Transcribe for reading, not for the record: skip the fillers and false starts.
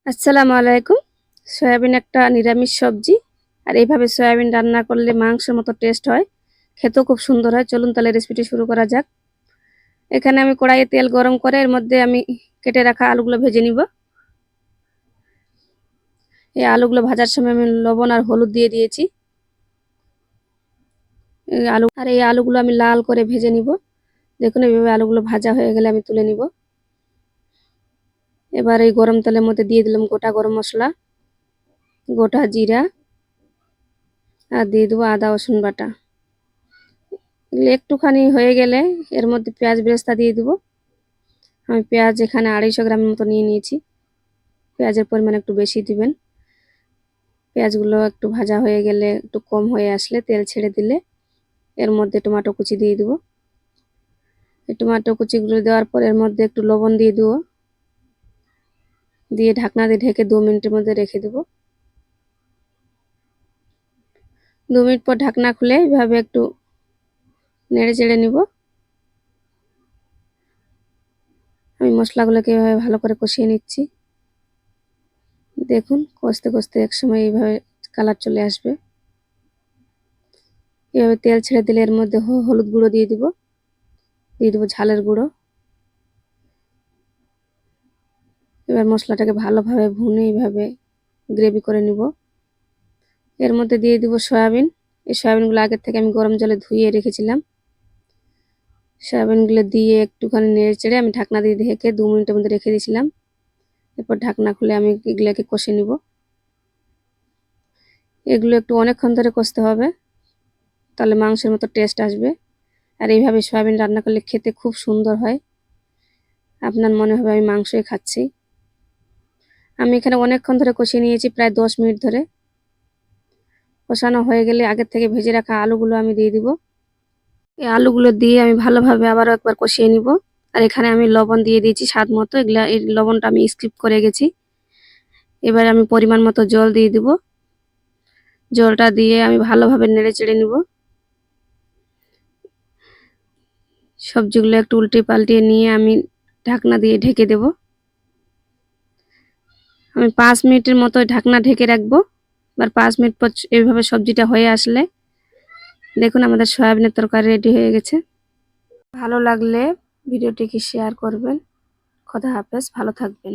আসসালামু আলাইকুম। সয়াবিন একটা নিরামিষ সবজি। আর এইভাবে সয়াবিন রান্না করলে মাংসের মতো টেস্ট হয়, খেতেও খুব সুন্দর হয়। চলুন তাহলে রেসিপিটি শুরু করা যাক। এখানে আমি কড়াইয়ে তেল গরম করে এর মধ্যে আমি কেটে রাখা আলুগুলো ভেজে নিব। এই আলুগুলো ভাজার সময় আমি লবণ আর হলুদ দিয়ে দিয়েছি। এই আলুগুলো আমি লাল করে ভেজে নিব। দেখুন এইভাবে আলুগুলো ভাজা হয়ে গেলে আমি তুলে নিব। এবার এই গরম তেলের মধ্যে দিয়ে দিলাম গোটা গরম মশলা, গোটা জিরা, আর দিয়ে দেবো আদা রসুন বাটা। এগুলো একটুখানি হয়ে গেলে এর মধ্যে পেঁয়াজ বেরেস্তা দিয়ে দেবো। আমি পেঁয়াজ এখানে 250 গ্রামের মতো নিয়ে নিয়েছি। পেঁয়াজের পরিমাণ একটু বেশি দিবেন। পেঁয়াজগুলো একটু ভাজা হয়ে গেলে, একটু কম হয়ে আসলে, তেল ছেড়ে দিলে এর মধ্যে টমেটো কুচি দিয়ে দেবো। এই টমেটো কুচিগুলো দেওয়ার পর এর মধ্যে একটু লবণ দিয়ে দেবো, দিয়ে ঢাকনা দিয়ে ঢেকে 2 মিনিটের মধ্যে রেখে দেবো। 2 মিনিট পর ঢাকনা খুলে এইভাবে একটু নেড়ে চেড়ে নিব। আমি মশলাগুলোকে এভাবে ভালো করে কষিয়ে নিচ্ছি। দেখুন কষতে কষতে একসময় এইভাবে কালার চলে আসবে। এভাবে তেল ছেড়ে দিলে এর মধ্যে হলুদ গুঁড়ো দিয়ে দেবো ঝালের গুঁড়ো। এবার মশলাটাকে ভালোভাবে ভুনে এইভাবে গ্রেভি করে নিব। এর মধ্যে দিয়ে দিব সয়াবিন। এই সয়াবিনগুলো আগের থেকে আমি গরম জলে ধুয়ে রেখেছিলাম। সয়াবিনগুলো দিয়ে একটুখানি নেড়ে চেড়ে আমি ঢাকনা দিয়ে ঢেকে 2 মিনিটের মধ্যে রেখে দিয়েছিলাম। এরপর ঢাকনা খুলে আমি এগুলোকে কষে নিব। এগুলো একটু অনেকক্ষণ ধরে কষতে হবে, তাহলে মাংসের মতো টেস্ট আসবে। আর এইভাবে সয়াবিন রান্না করলে খেতে খুব সুন্দর হয়। আপনার মনে হবে আমি মাংসই খাচ্ছি। আমি এখানে অনেকক্ষণ ধরে কষিয়ে নিয়েছি, প্রায় 10 মিনিট ধরে। কষানো হয়ে গেলে আগের থেকে ভেজে রাখা আলুগুলো আমি দিয়ে দিব। এই আলুগুলো দিয়ে আমি ভালোভাবে আবারও একবার কষিয়ে নিব। আর এখানে আমি লবণ দিয়ে দিয়েছি স্বাদ মতো। এই লবণটা আমি স্কিপ করে গেছি। এবার আমি পরিমাণ মতো জল দিয়ে দিব। জলটা দিয়ে আমি ভালোভাবে নেড়ে চেড়ে নিব। সবজিগুলো একটু উল্টে পাল্টিয়ে নিয়ে আমি ঢাকনা দিয়ে ঢেকে দেব। আমি 5 মিনিটের মতো ঢাকনা ঢেকে রাখবো। আর 5 মিনিট পর এইভাবে সবজিটা হয়ে আসলে দেখুন আমাদের সয়াবিনের তরকারি রেডি হয়ে গেছে। ভালো লাগলে ভিডিওটিকে শেয়ার করবেন। খোদা হাফেজ, ভালো থাকবেন।